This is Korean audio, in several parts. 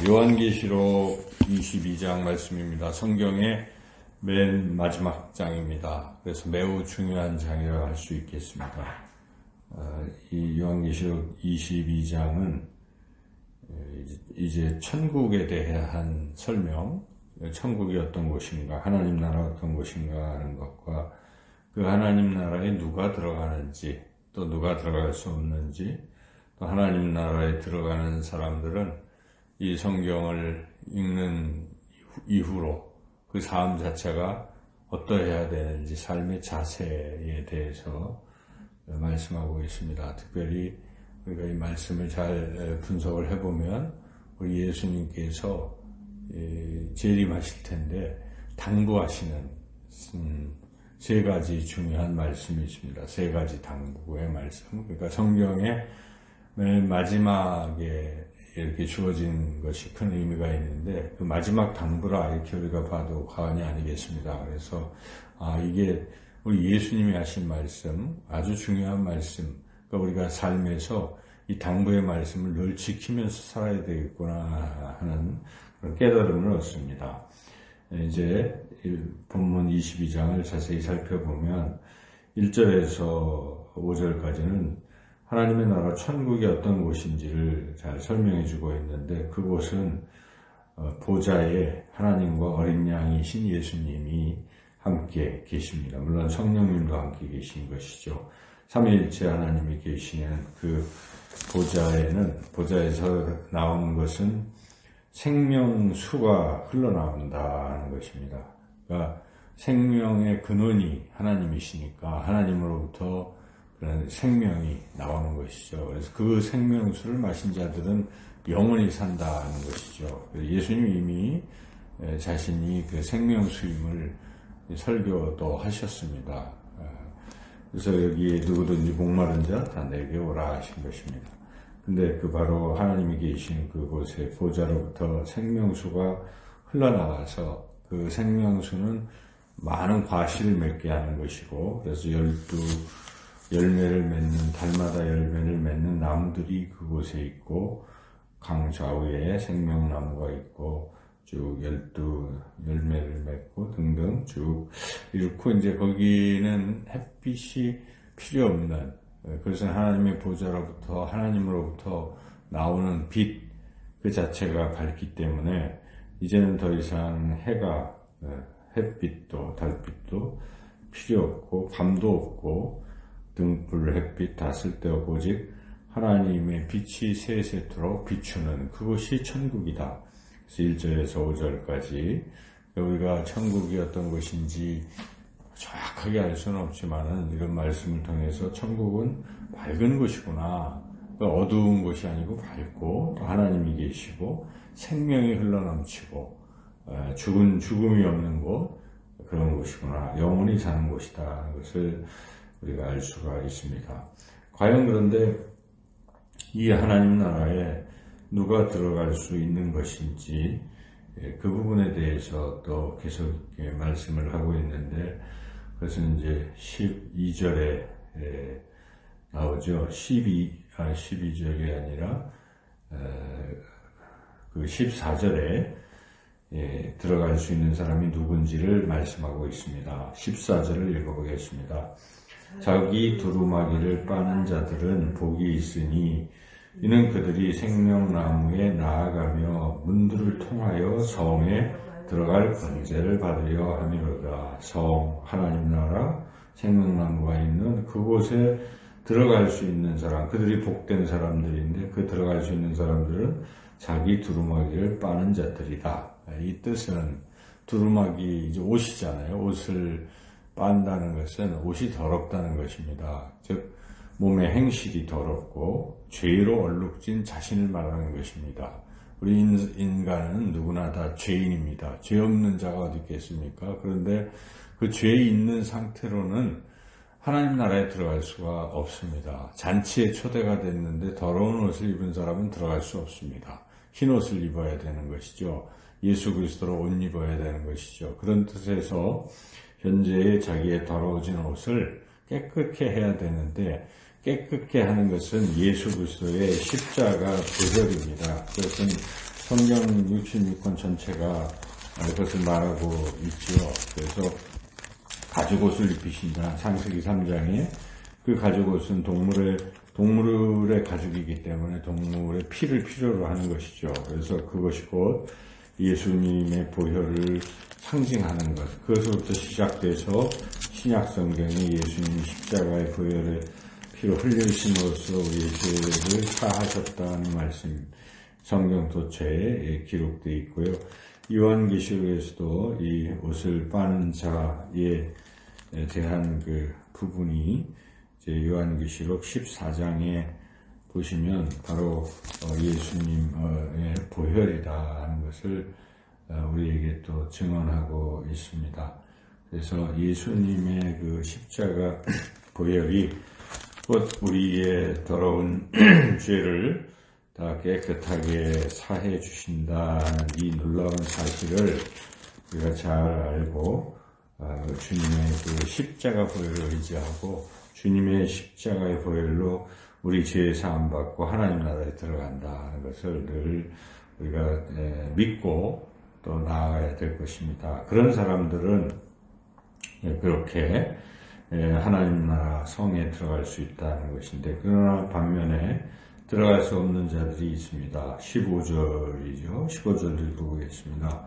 요한계시록 22장 말씀입니다. 성경의 맨 마지막 장입니다. 그래서 매우 중요한 장이라고 할 수 있겠습니다. 이 요한계시록 22장은 이제 천국에 대한 설명, 천국이 어떤 곳인가, 하나님 나라 어떤 곳인가 하는 것과 그 하나님 나라에 누가 들어가는지, 또 누가 들어갈 수 없는지, 또 하나님 나라에 들어가는 사람들은 이 성경을 읽는 이후로 그 삶 자체가 어떠해야 되는지 삶의 자세에 대해서 말씀하고 있습니다. 특별히 우리가 이 말씀을 잘 분석을 해보면 우리 예수님께서 재림하실 텐데 당부하시는 세 가지 중요한 말씀이 있습니다. 세 가지 당부의 말씀. 그러니까 성경의 맨 마지막에 이렇게 주어진 것이 큰 의미가 있는데 그 마지막 당부라 이렇게 우리가 봐도 과언이 아니겠습니다. 그래서 이게 우리 예수님이 하신 말씀, 아주 중요한 말씀, 그러니까 우리가 삶에서 이 당부의 말씀을 늘 지키면서 살아야 되겠구나 하는 그런 깨달음을 얻습니다. 이제 본문 22장을 자세히 살펴보면 1절에서 5절까지는 하나님의 나라 천국이 어떤 곳인지를 잘 설명해 주고 있는데 그곳은 보좌에 하나님과 어린 양이신 예수님이 함께 계십니다. 물론 성령님도 함께 계신 것이죠. 삼위일체 하나님이 계시는 그 보좌에서 나오는 것은 생명수가 흘러나온다는 것입니다. 그러니까 생명의 근원이 하나님이시니까 하나님으로부터 그런 생명이 나오는 것이죠. 그래서 그 생명수를 마신 자들은 영원히 산다는 것이죠. 예수님이 이미 자신이 그 생명수임을 설교도 하셨습니다. 그래서 여기에 누구든지 목마른 자 다 내게 오라 하신 것입니다. 근데 그 바로 하나님이 계신 그곳에 보좌로부터 생명수가 흘러나와서 그 생명수는 많은 과실을 맺게 하는 것이고 그래서 12열매를 맺는 달마다 열매를 맺는 나무들이 그곳에 있고 강 좌우에 생명나무가 있고 쭉 12열매를 맺고 등등 쭉 이렇고 이제 거기는 햇빛이 필요 없는 그래서 하나님의 보좌로부터 하나님으로부터 나오는 빛 그 자체가 밝기 때문에 이제는 더 이상 해가 햇빛도 달빛도 필요 없고 밤도 없고 등불 햇빛 다 쓸데없고 오직 하나님의 빛이 세세토록 비추는 그것이 천국이다. 그래서 1절에서 5절까지 우리가 천국이 어떤 것인지 정확하게 알 수는 없지만은 이런 말씀을 통해서 천국은 밝은 곳이구나. 어두운 곳이 아니고 밝고 하나님이 계시고 생명이 흘러넘치고 죽음이 없는 곳 그런 곳이구나. 영원히 사는 곳이다 하는 것을 우리가 알 수가 있습니다. 과연 그런데 이 하나님 나라에 누가 들어갈 수 있는 것인지 그 부분에 대해서 또 계속 말씀을 하고 있는데 그것은 이제 12절에 나오죠. 12절이 아니라 그 14절에 들어갈 수 있는 사람이 누군지를 말씀하고 있습니다. 14절을 읽어보겠습니다. 자기 두루마기를 빠는 자들은 복이 있으니 이는 그들이 생명나무에 나아가며 문들을 통하여 성에 들어갈 권세를 받으려 함이로다. 성 하나님 나라 생명나무가 있는 그곳에 들어갈 수 있는 사람 그들이 복된 사람들인데 그 들어갈 수 있는 사람들은 자기 두루마기를 빠는 자들이다. 이 뜻은 두루마기 이제 옷이잖아요. 옷을 빤다는 것은 옷이 더럽다는 것입니다. 즉 몸의 행실이 더럽고 죄로 얼룩진 자신을 말하는 것입니다. 우리 인간은 누구나 다 죄인입니다. 죄 없는 자가 어디 있겠습니까? 그런데 그 죄 있는 상태로는 하나님 나라에 들어갈 수가 없습니다. 잔치에 초대가 됐는데 더러운 옷을 입은 사람은 들어갈 수 없습니다. 흰 옷을 입어야 되는 것이죠. 예수 그리스도로 옷 입어야 되는 것이죠. 그런 뜻에서 현재의 자기의 더러워진 옷을 깨끗게 해야 되는데 깨끗게 하는 것은 예수 그리스도의 십자가 보혈입니다. 그것은 성경 66권 전체가 그것을 말하고 있지요. 그래서 가죽옷을 입히신다. 창세기 3장에 그 가죽옷은 동물의 가죽이기 때문에 동물의 피를 필요로 하는 것이죠. 그래서 그것이 곧 예수님의 보혈을 상징하는 것. 그것부터 시작돼서 신약 성경에 예수님이 십자가의 보혈의 피로 흘리심으로써 우리의 죄를 사하셨다는 말씀 성경 도처에 기록되어 있고요. 요한계시록에서도 이 옷을 빠는 자에 대한 그 부분이 요한계시록 14장에 보시면 바로 예수님의 보혈이다 하는 것을 우리에게 또 증언하고 있습니다. 그래서 예수님의 그 십자가 보혈이 곧 우리의 더러운 죄를 다 깨끗하게 사해 주신다는 이 놀라운 사실을 우리가 잘 알고 주님의 그 십자가 보혈을 의지하고 주님의 십자가의 보혈로 우리 죄 사함 받고 하나님 나라에 들어간다는 것을 늘 우리가 믿고 또 나아가야 될 것입니다. 그런 사람들은 그렇게 하나님 나라 성에 들어갈 수 있다는 것인데, 그러나 반면에 들어갈 수 없는 자들이 있습니다. 15절이죠. 15절 읽어보겠습니다.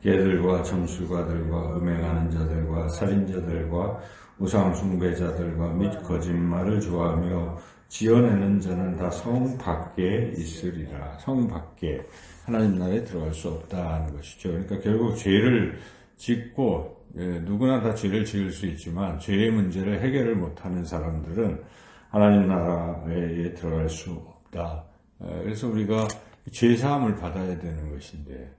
개들과 점술가들과 음행하는 자들과 살인자들과 우상숭배자들과 및 거짓말을 좋아하며 지어내는 자는 다 성 밖에 있으리라. 성 밖에 하나님 나라에 들어갈 수 없다는 것이죠. 그러니까 결국 죄를 짓고 누구나 다 죄를 지을 수 있지만 죄의 문제를 해결을 못하는 사람들은 하나님 나라에 들어갈 수 없다. 그래서 우리가 죄사함을 받아야 되는 것인데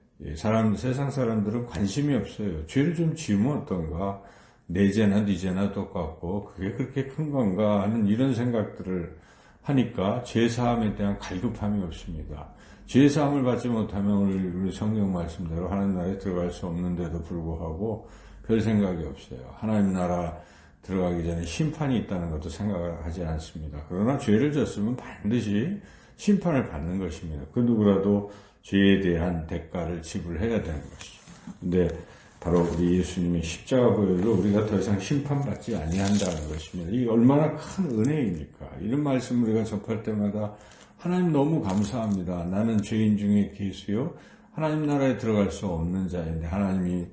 세상 사람들은 관심이 없어요. 죄를 좀 지으면 어떤가? 내 죄나 네 죄나 똑같고 그게 그렇게 큰 건가 하는 이런 생각들을 하니까 죄사함에 대한 갈급함이 없습니다. 죄사함을 받지 못하면 우리 성경 말씀대로 하나님 나라에 들어갈 수 없는데도 불구하고 별 생각이 없어요. 하나님 나라 들어가기 전에 심판이 있다는 것도 생각을 하지 않습니다. 그러나 죄를 졌으면 반드시 심판을 받는 것입니다. 그 누구라도 죄에 대한 대가를 지불해야 되는 것이죠. 근데 바로 우리 예수님의 십자가 보혈로 우리가 더 이상 심판받지 아니한다는 것입니다. 이게 얼마나 큰 은혜입니까? 이런 말씀 우리가 접할 때마다 하나님 너무 감사합니다. 나는 죄인 중에 계수요 하나님 나라에 들어갈 수 없는 자인데 하나님이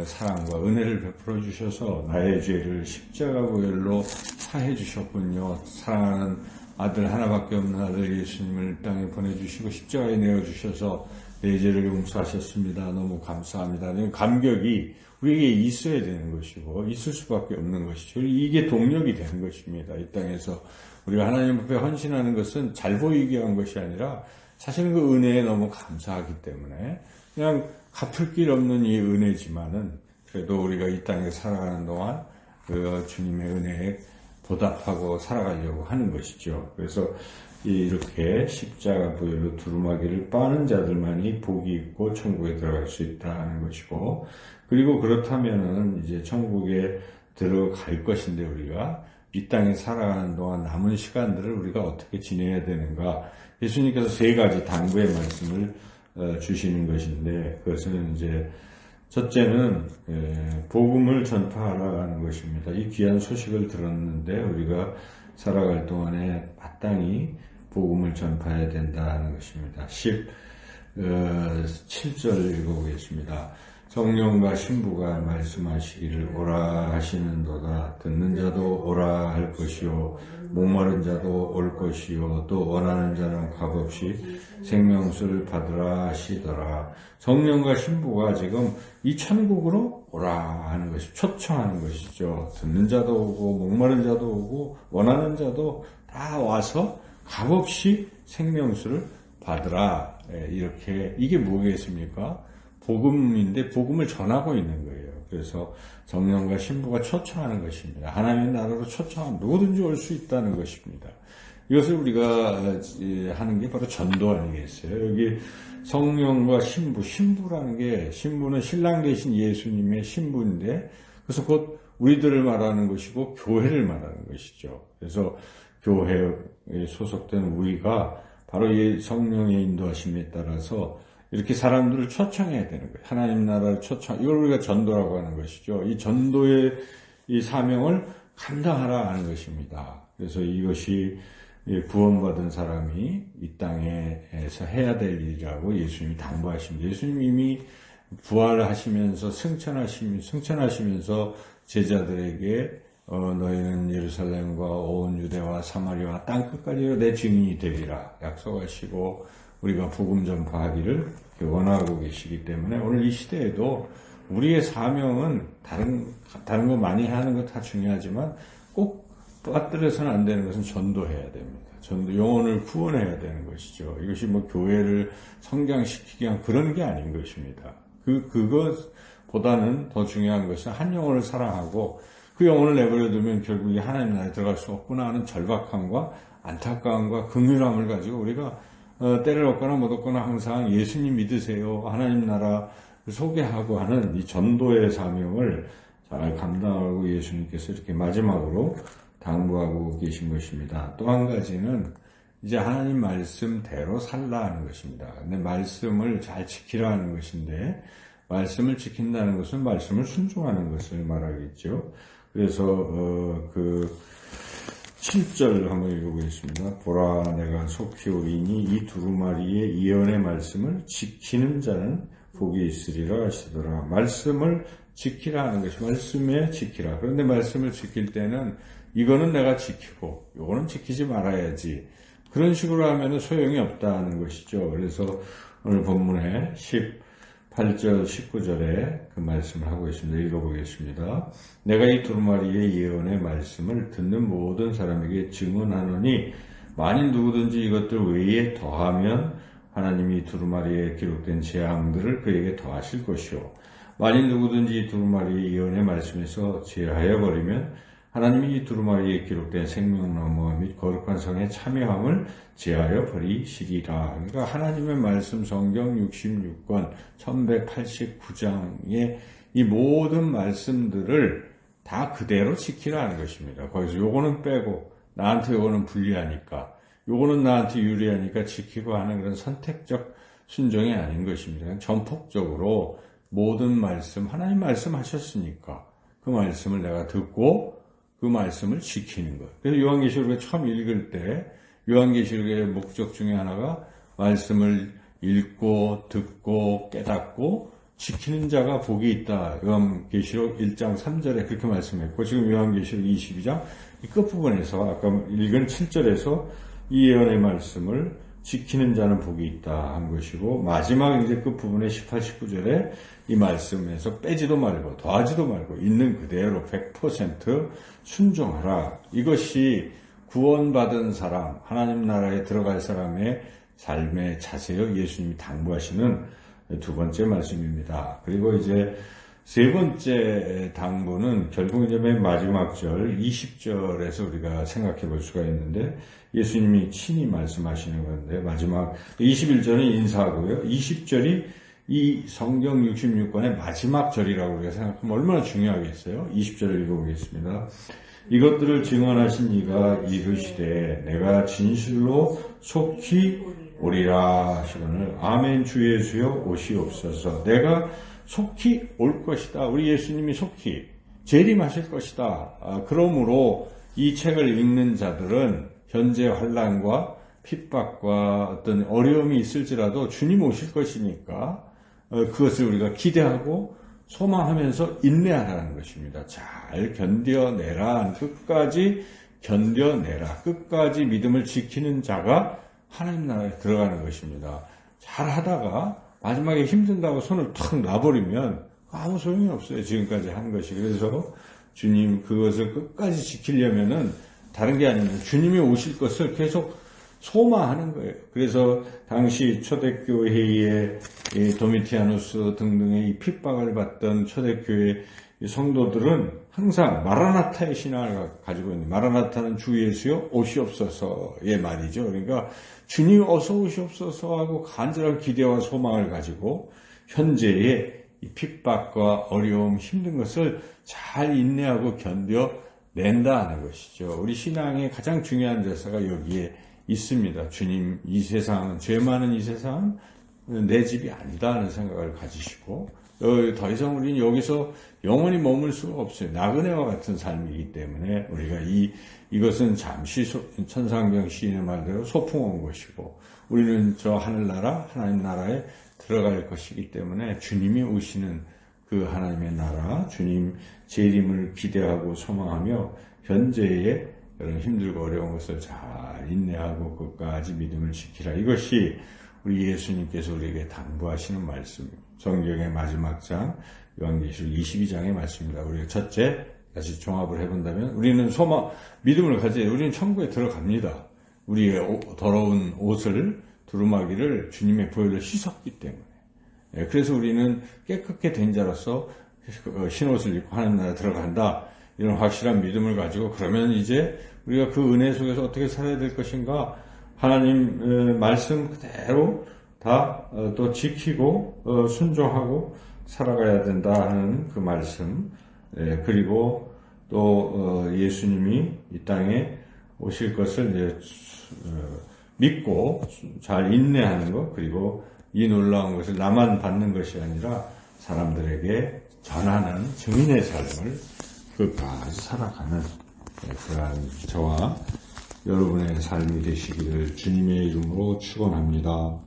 사랑과 은혜를 베풀어 주셔서 나의 죄를 십자가 보혈로 사해 주셨군요. 사랑하는 아들 하나밖에 없는 아들 예수님을 땅에 보내주시고 십자가에 내어주셔서 내 죄를 용서하셨습니다. 너무 감사합니다. 감격이 우리에게 있어야 되는 것이고 있을 수밖에 없는 것이죠. 이게 동력이 되는 것입니다. 이 땅에서 우리가 하나님 앞에 헌신하는 것은 잘 보이게 한 것이 아니라 사실 그 은혜에 너무 감사하기 때문에 그냥 갚을 길 없는 이 은혜지만은 그래도 우리가 이 땅에 살아가는 동안 그 주님의 은혜에 보답하고 살아가려고 하는 것이죠. 그래서 이렇게 십자가 보혈로 두루마기를 빠는 자들만이 복이 있고 천국에 들어갈 수 있다는 것이고, 그리고 그렇다면은 이제 천국에 들어갈 것인데 우리가 이 땅에 살아가는 동안 남은 시간들을 우리가 어떻게 지내야 되는가? 예수님께서 세 가지 당부의 말씀을 주시는 것인데, 그것은 이제 첫째는 복음을 전파하라는 것입니다. 이 귀한 소식을 들었는데 우리가 살아갈 동안에 마땅히 복음을 전파해야 된다는 것입니다. 17절 읽어보겠습니다. 성령과 신부가 말씀하시기를 오라 하시는도다. 듣는 자도 오라 할 것이요 목마른 자도 올 것이요 또 원하는 자는 값없이 생명수를 받으라 하시더라. 성령과 신부가 지금 이 천국으로 오라 하는 것이 초청하는 것이죠. 듣는 자도 오고 목마른 자도 오고 원하는 자도 다 와서 값없이 생명수를 받으라. 이렇게 이게 뭐겠습니까? 복음인데 복음을 전하고 있는 거예요. 그래서 성령과 신부가 초청하는 것입니다. 하나님의 나라로 초청하면 누구든지 올 수 있다는 것입니다. 이것을 우리가 하는 게 바로 전도 아니겠어요? 여기 성령과 신부라는 게, 신부는 신랑 되신 예수님의 신부인데, 그래서 곧 우리들을 말하는 것이고 교회를 말하는 것이죠. 그래서 교회에 소속된 우리가 바로 이 성령의 인도하심에 따라서 이렇게 사람들을 초청해야 되는 거예요. 하나님 나라를 이걸 우리가 전도라고 하는 것이죠. 이 전도의 이 사명을 감당하라 하는 것입니다. 그래서 이것이 구원받은 사람이 이 땅에서 해야 될 일이라고 예수님이 당부하십니다. 예수님이 이미 부활하시면서 승천하시면서 제자들에게 너희는 예루살렘과 온 유대와 사마리아와 땅 끝까지로 내 증인이 되리라 약속하시고 우리가 복음 전파하기를 원하고 계시기 때문에 오늘 이 시대에도 우리의 사명은 다른 거 많이 하는 거 다 중요하지만 꼭 빠뜨려서는 안 되는 것은 전도해야 됩니다. 영혼을 구원해야 되는 것이죠. 이것이 뭐 교회를 성장시키기 위한 그런 게 아닌 것입니다. 그것보다는 더 중요한 것은 한 영혼을 사랑하고 그 영혼을 내버려 두면 결국 하나님 나라에 들어갈 수 없구나 하는 절박함과 안타까움과 긍휼함을 가지고 우리가 때를 얻거나 못 얻거나 항상 예수님 믿으세요. 하나님 나라 소개하고 하는 이 전도의 사명을 잘 감당하고 예수님께서 이렇게 마지막으로 당부하고 계신 것입니다. 또 한 가지는 이제 하나님 말씀대로 살라 하는 것입니다. 근데 말씀을 잘 지키라 하는 것인데 말씀을 지킨다는 것은 말씀을 순종하는 것을 말하겠죠. 그래서 그 7절 한번 읽어보겠습니다. 보라 내가 속히 오리니 이 두루마리의 예언의 말씀을 지키는 자는 복이 있으리라 하시더라. 말씀을 지키라 하는 것이 말씀에 지키라. 그런데 말씀을 지킬 때는 이거는 내가 지키고 이거는 지키지 말아야지. 그런 식으로 하면 소용이 없다는 것이죠. 그래서 오늘 본문에 18절, 19절에 그 말씀을 하고 있습니다. 읽어보겠습니다. 내가 이 두루마리의 예언의 말씀을 듣는 모든 사람에게 증언하노니 만일 누구든지 이것들 외에 더하면 하나님이 두루마리에 기록된 재앙들을 그에게 더하실 것이요. 만일 누구든지 이 두루마리의 예언의 말씀에서 제하여 버리면 하나님이 이 두루마리에 기록된 생명나무와 및 거룩한 성에 참여함을 제하여 버리시리라. 그러니까 하나님의 말씀 성경 66권 1189장의 이 모든 말씀들을 다 그대로 지키라는 것입니다. 거기서 요거는 빼고 나한테 요거는 불리하니까 요거는 나한테 유리하니까 지키고 하는 그런 선택적 순종이 아닌 것입니다. 전폭적으로 모든 말씀 하나님 말씀하셨으니까 그 말씀을 내가 듣고 그 말씀을 지키는 것. 그래서 요한계시록을 처음 읽을 때 요한계시록의 목적 중에 하나가 말씀을 읽고 듣고 깨닫고 지키는 자가 복이 있다. 요한계시록 1장 3절에 그렇게 말씀했고 지금 요한계시록 22장 이 끝부분에서 아까 읽은 7절에서 이 예언의 말씀을 지키는 자는 복이 있다 한 것이고 마지막 이제 끝부분에 18, 19절에 이 말씀에서 빼지도 말고 더하지도 말고 있는 그대로 100% 순종하라. 이것이 구원받은 사람, 하나님 나라에 들어갈 사람의 삶의 자세요. 예수님이 당부하시는 두 번째 말씀입니다. 그리고 이제 세 번째 당부는 결국 이제 맨 마지막 절 20절에서 우리가 생각해 볼 수가 있는데 예수님이 친히 말씀하시는 건데 마지막 21절은 인사하고요. 20절이 이 성경 66권의 마지막 절이라고 우리가 생각하면 얼마나 중요하겠어요. 20절을 읽어보겠습니다. 이것들을 증언하신 이가 이르시되 내가 진실로 속히 오리라 하시거늘 아멘 주 예수여 오시옵소서. 내가 속히 올 것이다. 우리 예수님이 속히 재림하실 것이다. 그러므로 이 책을 읽는 자들은 현재 환난과 핍박과 어떤 어려움이 있을지라도 주님 오실 것이니까 그것을 우리가 기대하고 소망하면서 인내하라는 것입니다. 잘 견뎌내라. 끝까지 견뎌내라. 끝까지 믿음을 지키는 자가 하나님 나라에 들어가는 것입니다. 잘 하다가 마지막에 힘든다고 손을 탁 놔버리면 아무 소용이 없어요. 지금까지 한 것이. 그래서 주님 그것을 끝까지 지키려면은 다른 게 아닙니다. 주님이 오실 것을 계속 소망하는 거예요. 그래서 당시 초대교회의 도미티아누스 등등의 이 핍박을 받던 초대교회 성도들은 항상 마라나타의 신앙을 가지고 있는, 마라나타는 주 예수여 오시옵소서의 말이죠. 그러니까 주님 어서 오시옵소서 하고 간절한 기대와 소망을 가지고 현재의 이 핍박과 어려움, 힘든 것을 잘 인내하고 견뎌낸다 하는 것이죠. 우리 신앙의 가장 중요한 대사가 여기에 있습니다. 주님, 이 세상, 죄 많은 이 세상 내 집이 아니다 하는 생각을 가지시고 더 이상 우리는 여기서 영원히 머물 수가 없어요. 나그네와 같은 삶이기 때문에 우리가 이것은 잠시 천상병 시인의 말대로 소풍 온 것이고 우리는 저 하늘나라 하나님 나라에 들어갈 것이기 때문에 주님이 오시는 그 하나님의 나라 주님 재림을 기대하고 소망하며 현재의 이런 힘들고 어려운 것을 잘 인내하고 끝까지 믿음을 지키라. 이것이 우리 예수님께서 우리에게 당부하시는 말씀입니다. 성경의 마지막 장 요한계시록 22장의 말씀입니다. 우리가 첫째 다시 종합을 해본다면 우리는 믿음을 가져야 우리는 천국에 들어갑니다. 우리의 더러운 옷을 두루마기를 주님의 보혈로 씻었기 때문에 그래서 우리는 깨끗게 된 자로서 흰옷을 입고 하나님 나라에 들어간다. 이런 확실한 믿음을 가지고 그러면 이제 우리가 그 은혜 속에서 어떻게 살아야 될 것인가 하나님 말씀 그대로 다 또 지키고 순종하고 살아가야 된다 하는 그 말씀 그리고 또 예수님이 이 땅에 오실 것을 이제 믿고 잘 인내하는 것 그리고 이 놀라운 것을 나만 받는 것이 아니라 사람들에게 전하는 증인의 삶을 끝까지 살아가는 그러한 저와 여러분의 삶이 되시기를 주님의 이름으로 축원합니다.